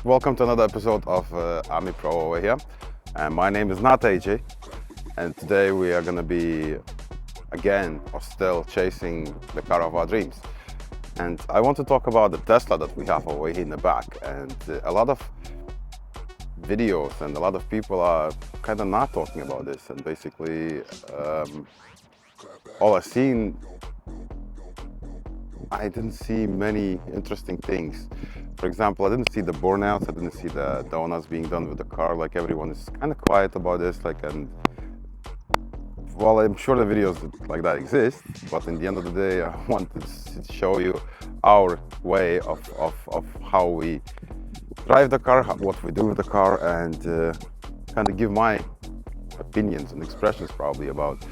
Welcome to another episode of AiPRO over here. And my name is not AJ, and today we are going to be again or still chasing the car of our dreams. And I want to talk about the Tesla that we have over here in the back. And a lot of videos and a lot of people are kind of not talking about this. And basically, all I've seen, I didn't see many interesting things. For example, I didn't see the burnouts, I didn't see the donuts being done with the car. Like, everyone is kind of quiet about this. And well, I'm sure the videos like that exist, but in the end of the day, I wanted to show you our way of how we drive the car, what we do with the car, and kind of give my opinions and expressions probably about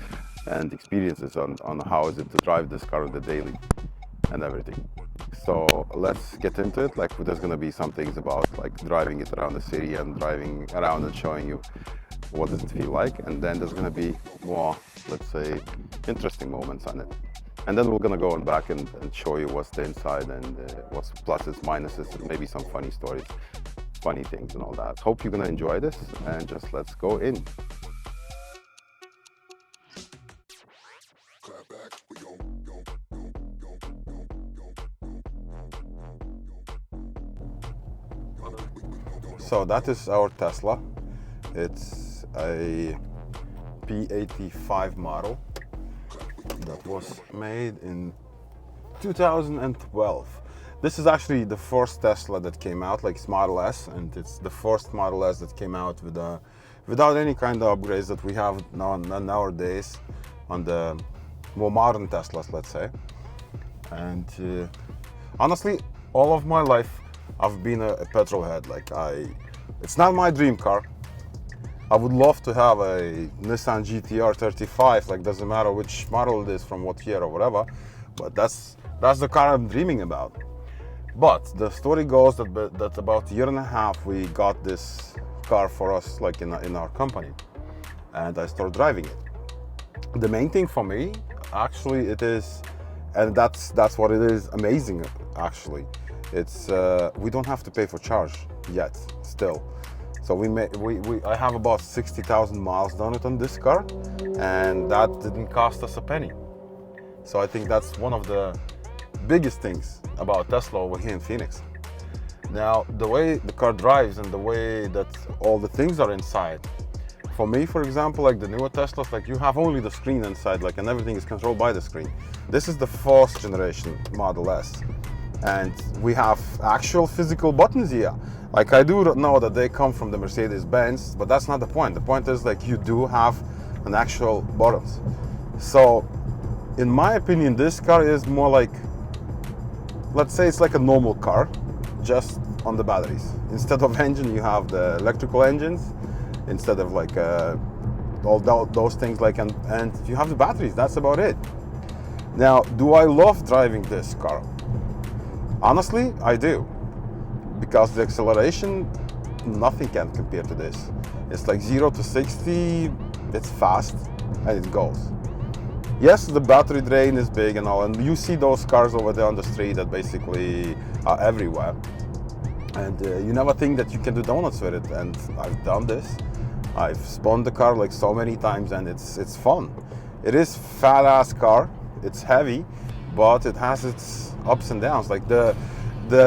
and experiences on how is it to drive this car on the daily and everything. So let's get into it. Like, there's gonna be some things about like driving it around the city and driving around and showing you what does it feel like, and then there's gonna be more, let's say, interesting moments on it. And then we're gonna go back and show you what's the inside and what's pluses, minuses, and maybe some funny stories, funny things and all that. Hope you're gonna enjoy this, and just let's go in. So that is our Tesla. It's a P85 model that was made in 2012. This is actually the first Tesla that came out, like it's Model S, and it's the first Model S that came out without any kind of upgrades that we have nowadays on the more modern Teslas, let's say. And honestly, all of my life I've been a petrol head. It's not my dream car. I would love to have a Nissan GTR 35, like doesn't matter which model it is, from what year or whatever, but that's the car I'm dreaming about. But the story goes that about a year and a half we got this car for us, like in our company, and I started driving it. The main thing for me, actually, it is, and that's what it is amazing actually. It's we don't have to pay for charge yet still. So I have about 60,000 miles done it on this car, and that didn't cost us a penny. So I think that's one of the biggest things about Tesla over here in Phoenix. Now, the way the car drives and the way that all the things are inside. For me, for example, like the newer Teslas, like you have only the screen inside, like, and everything is controlled by the screen. This is the fourth generation Model S. And we have actual physical buttons here. Like, I do know that they come from the Mercedes-Benz, but that's not the point. The point is, like, you do have an actual buttons. So, in my opinion, this car is more like, let's say it's like a normal car, just on the batteries. Instead of engine, you have the electrical engines. Instead of like all those things, like, and you have the batteries. That's about it. Now, do I love driving this car? Honestly, I do, because the acceleration, nothing can compare to this. It's like 0 to 60, it's fast, and it goes. Yes, the battery drain is big and all, and you see those cars over there on the street that basically are everywhere. And you never think that you can do donuts with it, and I've done this. I've spun the car like so many times, and it's fun. It is fat ass car, it's heavy, but it has its ups and downs. Like the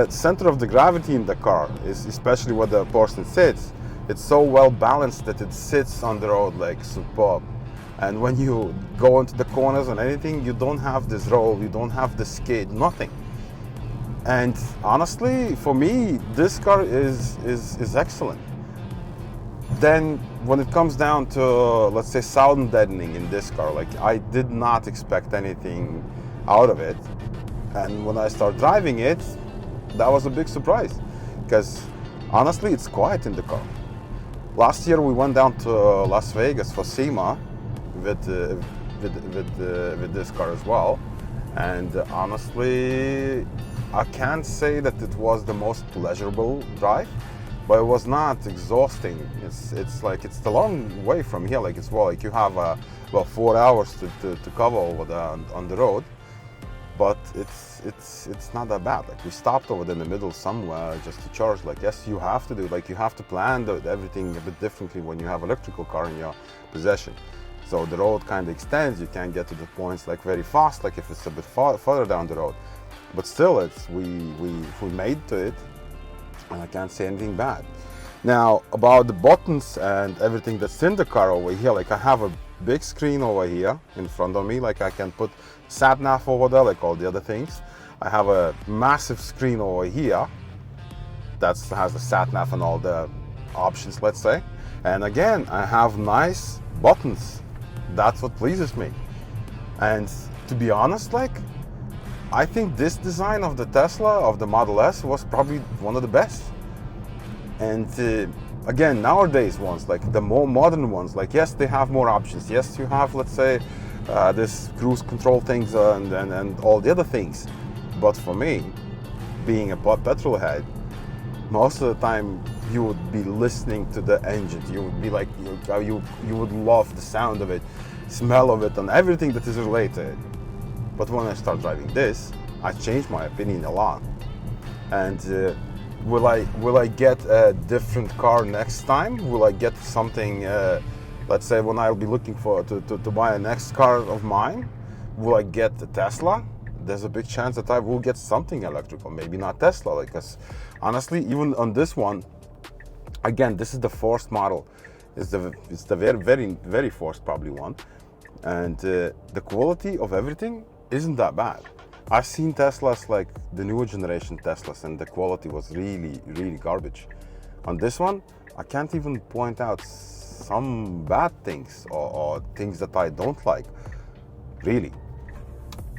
center of the gravity in the car is, especially where the person sits, it's so well balanced that it sits on the road like superb. And when you go into the corners and anything, you don't have this roll, you don't have the skid, nothing. And honestly, for me, this car is excellent. Then when it comes down to, let's say, sound deadening in this car, like, I did not expect anything out of it. And when I started driving it, that was a big surprise, because honestly, it's quiet in the car. Last year we went down to Las Vegas for SEMA with this car as well, and honestly, I can't say that it was the most pleasurable drive, but it was not exhausting. It's like, it's a long way from here. Like, it's, well, like you have about 4 hours to cover over there on the road. But it's not that bad. Like we stopped over there in the middle somewhere just to charge. Like yes, you have to do, like you have to plan everything a bit differently when you have electrical car in your possession. So the road kind of extends. You can't get to the points like very fast, like if it's a bit further down the road. But still, it's we made to it, and I can't say anything bad. Now about the buttons and everything that's in the car over here, like I have a big screen over here in front of me, like I can put sat nav over there, like all the other things. I have a massive screen over here that has the sat nav and all the options, let's say. And again, I have nice buttons. That's what pleases me. And to be honest, like I think this design of the Tesla, of the Model S, was probably one of the best. And again, nowadays ones, like the more modern ones, like yes, they have more options. Yes, you have, let's say, this cruise control things and all the other things. But for me, being a petrol head, most of the time you would be listening to the engine. You would be like, you would love the sound of it, smell of it, and everything that is related. But when I start driving this, I changed my opinion a lot. And will I get a different car next time? Will I get something? Let's say when I'll be looking for to buy a next car of mine, will I get the Tesla? There's a big chance that I will get something electrical, maybe not Tesla, because honestly, even on this one, again, this is the forced model. It's the very forced probably one, and the quality of everything isn't that bad. I've seen Teslas, like the newer generation Teslas, and the quality was really garbage. On this one, I can't even point out some bad things or things that I don't like. Really,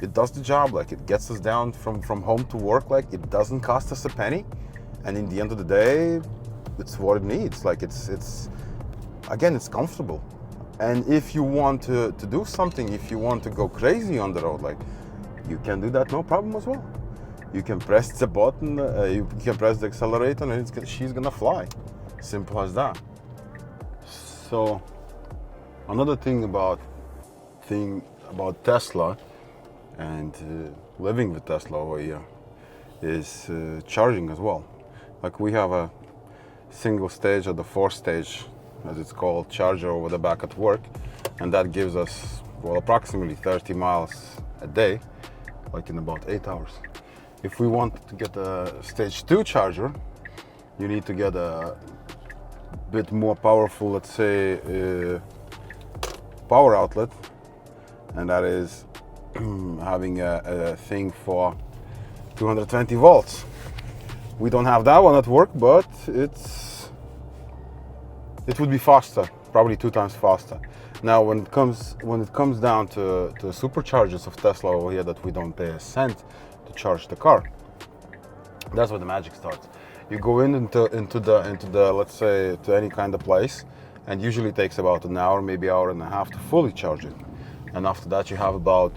it does the job. Like it gets us down from home to work. Like it doesn't cost us a penny, and in the end of the day, it's what it needs. Like it's again, it's comfortable. And if you want to do something, if you want to go crazy on the road, like you can do that, no problem as well. You can press the button, you can press the accelerator, and she's gonna fly. Simple as that. So another thing about Tesla and living with Tesla over here is charging as well. Like we have a single stage or the 4-stage, as it's called, charger over the back at work, and that gives us, well, approximately 30 miles a day, like in about 8 hours. If we want to get a stage 2 charger, you need to get a bit more powerful, let's say, power outlet, and that is having a thing for 220 volts. We don't have that one at work, but it would be faster, probably 2 times faster. Now, when it comes down to superchargers of Tesla over here, that we don't pay a cent to charge the car, that's where the magic starts. You go into the let's say, to any kind of place, and usually it takes about an hour, maybe hour and a half to fully charge it. And after that, you have about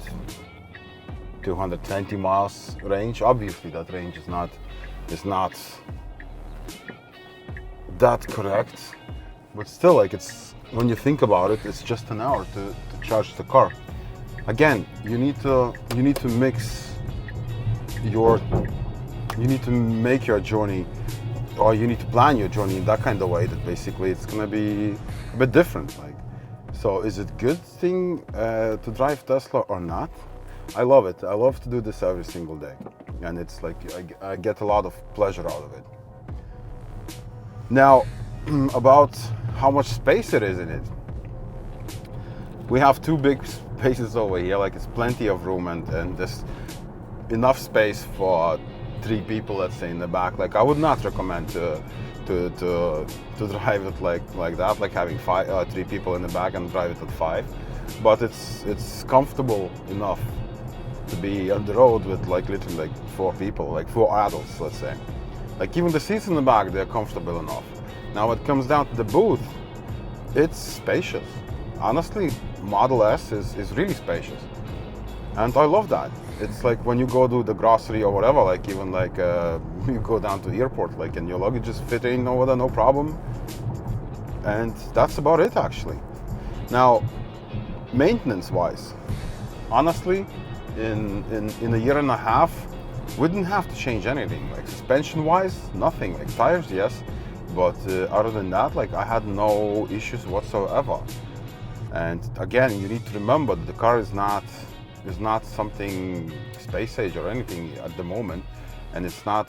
220 miles range. Obviously, that range is not that correct, but still, like, it's, when you think about it, it's just an hour to charge the car. Again, you need to make your journey, or you need to plan your journey in that kind of way that basically it's gonna be a bit different. Like, so is it good thing to drive Tesla or not? I love it. I love to do this every single day, and it's like I get a lot of pleasure out of it. Now, about how much space it is in it. We have 2 big spaces over here, like it's plenty of room, and there's enough space for 3 people, let's say, in the back. Like I would not recommend to drive it like that, like having 3 people in the back and drive it at 5. But it's comfortable enough to be on the road with like literally like 4 people, like 4 adults, let's say. Like even the seats in the back, they're comfortable enough. Now when it comes down to the booth, it's spacious. Honestly, Model S is really spacious, and I love that. It's like when you go do the grocery or whatever, like even like you go down to the airport, like, and your luggage just fit in over there, no problem. And that's about it, actually. Now, maintenance-wise, honestly, in a year and a half, we didn't have to change anything. Like suspension wise, nothing. Like tires, yes, but other than that, like I had no issues whatsoever. And again, you need to remember that the car is not something space age or anything at the moment, and it's not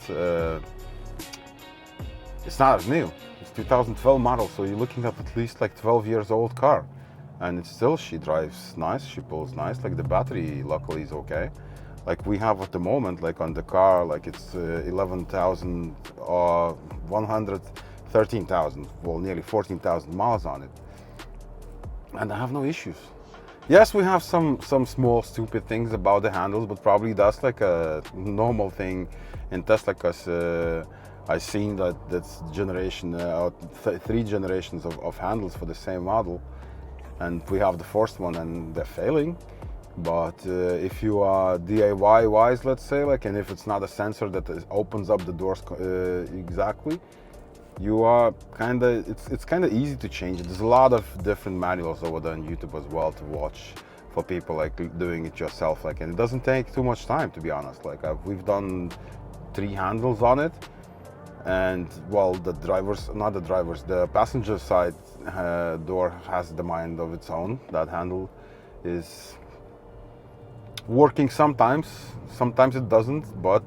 as new. It's 2012 model, so you're looking at least like 12 years old car, and it's still, she drives nice, she pulls nice. Like the battery luckily is okay. Like we have at the moment, like on the car, like it's 11,000 or 113,000, well nearly 14,000 miles on it, and I have no issues. Yes, we have some small stupid things about the handles, but probably that's like a normal thing in Tesla, because I've seen that's generation, 3 generations of handles for the same model, and we have the first one and they're failing. But if you are DIY wise, let's say, like, and if it's not a sensor that opens up the doors exactly, you are it's kind of easy to change it. There's a lot of different manuals over there on YouTube as well to watch for people like doing it yourself, like, and it doesn't take too much time, to be honest. Like we've done 3 handles on it, and well, the passenger side door has the mind of its own. That handle is working sometimes it doesn't, but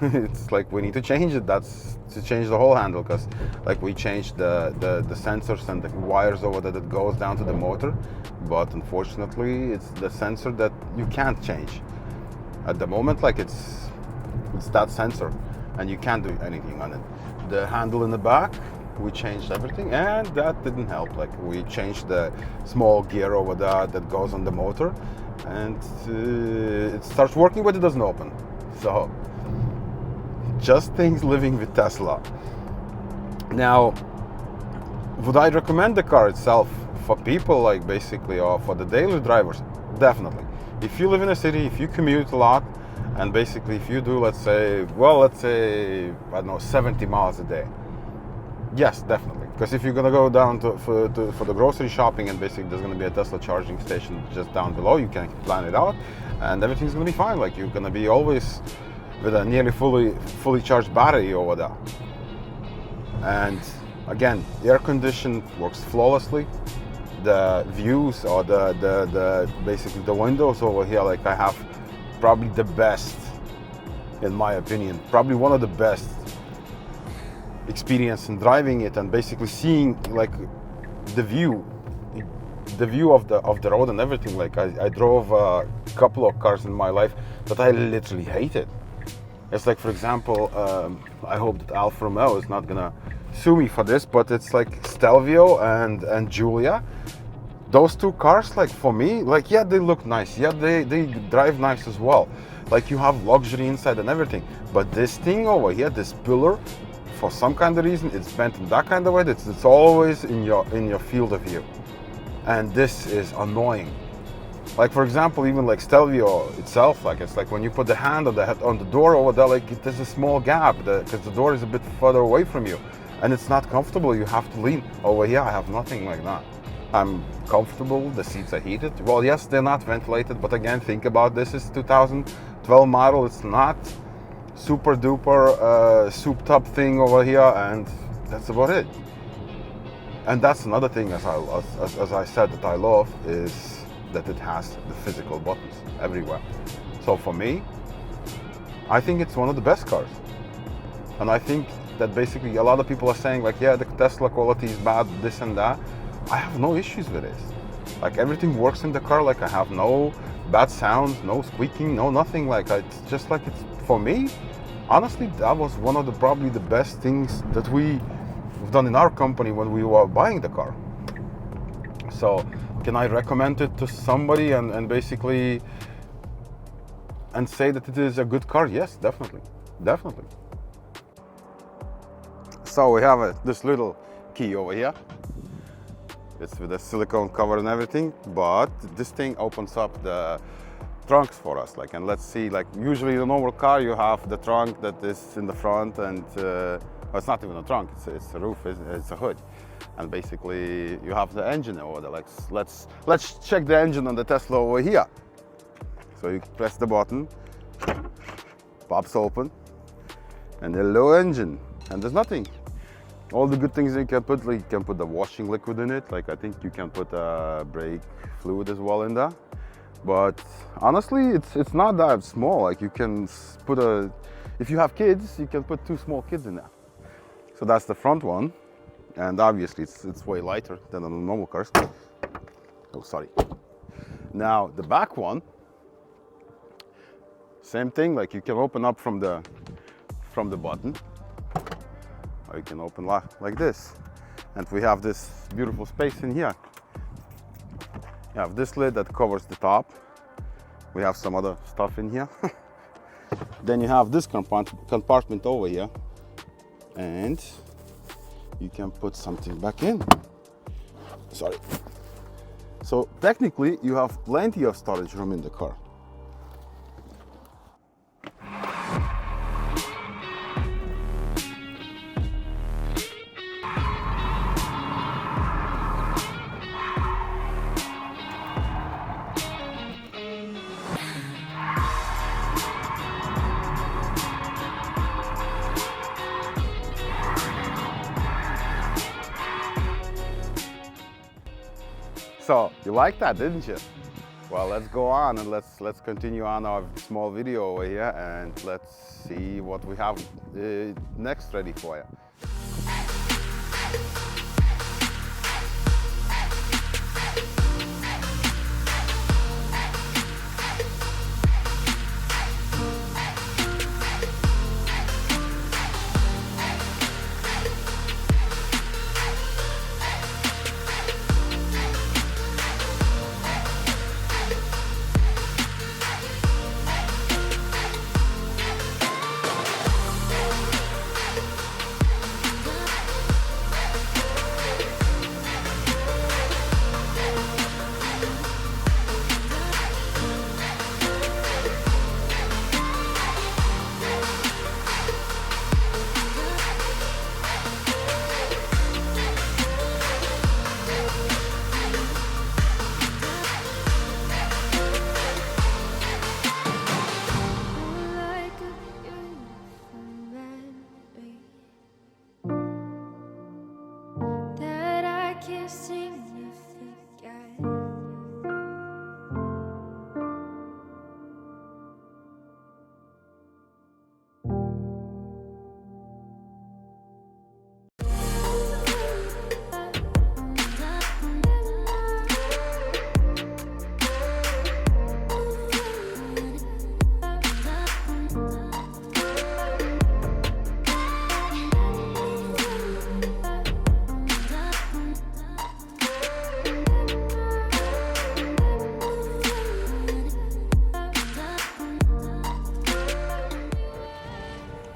it's like we need to change it. That's to change the whole handle, because like we changed the sensors and the wires over there that goes down to the motor, but unfortunately it's the sensor that you can't change at the moment. Like it's that sensor and you can't do anything on it. The handle in the back, we changed everything, and that didn't help. Like we changed the small gear over there that goes on the motor, and it starts working, but it doesn't open. So just things living with Tesla. Now, would I recommend the car itself for people like basically, or for the daily drivers? Definitely. If you live in a city, if you commute a lot, and basically if you do, let's say, I don't know, 70 miles a day, yes, definitely. Because if you're gonna go down for the grocery shopping, and basically there's gonna be a Tesla charging station just down below, you can plan it out, and everything's gonna be fine. Like you're gonna be always with a nearly fully charged battery over there. And again, air conditioned, works flawlessly. The views, or the basically the windows over here, like I have probably the best, in my opinion, probably one of the best experience in driving it, and basically seeing like the view of the road and everything. Like I drove a couple of cars in my life that I literally hated. It's like, for example, I hope that Alfa Romeo is not gonna sue me for this, but it's like Stelvio and Giulia. Those 2 cars, like for me, like yeah, they look nice, yeah, they drive nice as well. Like you have luxury inside and everything, but this thing over here, this pillar, for some kind of reason, it's bent in that kind of way. It's always in your field of view, and this is annoying. Like for example, even like Stelvio itself, like it's like when you put the hand on the door over there, like there's a small gap because the door is a bit further away from you, and it's not comfortable. You have to lean. Over here, I have nothing like that. I'm comfortable. The seats are heated. Well, yes, they're not ventilated, but again, think about this is 2012 model. It's not super duper souped up thing over here, and that's about it. And that's another thing, as I said, that I love is that it has the physical buttons everywhere. So for me, I think it's one of the best cars. And I think that basically a lot of people are saying like, yeah, the Tesla quality is bad, this and that. I have no issues with this. Like everything works in the car. Like I have no bad sounds, no squeaking, no nothing. Like it's just like, it's, for me, honestly, that was one of the probably the best things that we've done in our company when we were buying the car. So can I recommend it to somebody and basically and say that it is a good car? Yes, definitely. So we have this little key over here. It's with a silicone cover and everything, but this thing opens up the trunks for us. Like, and let's see, like usually in a normal car you have the trunk that is in the front, and well, it's not even a trunk, it's a roof, it's a hood. And basically you have the engine over there. Like let's check the engine on the Tesla over here. So you press the button, pops open, and hello engine, and there's nothing. All the good things you can put, like you can put the washing liquid in it, like I think you can put brake fluid as well in there. But honestly, it's not that small. Like you can put if you have kids, you can put 2 small kids in there. So that's the front one, and obviously it's way lighter than on the normal cars. Oh, sorry. Now the back one, same thing. Like you can open up from the button, or you can open like this, and we have this beautiful space in here. You have this lid that covers the top. We have some other stuff in here. Then you have this compartment over here, and you can put something back in. Sorry. So technically you have plenty of storage room in the car. So you liked that, didn't you? Well, let's go on and let's continue on our small video over here, and let's see what we have next ready for you.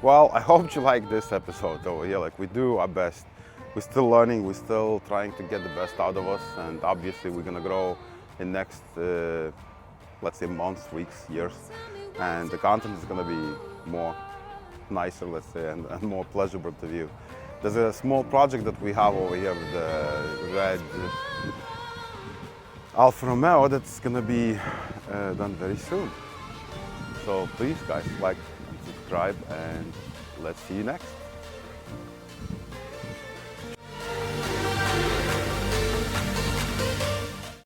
Well, I hope you like this episode over here. Like, we do our best. We're still learning, we're still trying to get the best out of us, and obviously we're gonna grow in next, let's say, months, weeks, years, and the content is gonna be more nicer, let's say, and more pleasurable to view. There's a small project that we have over here with the red Alfa Romeo that's gonna be done very soon. So please, guys, like and subscribe, and let's see you next.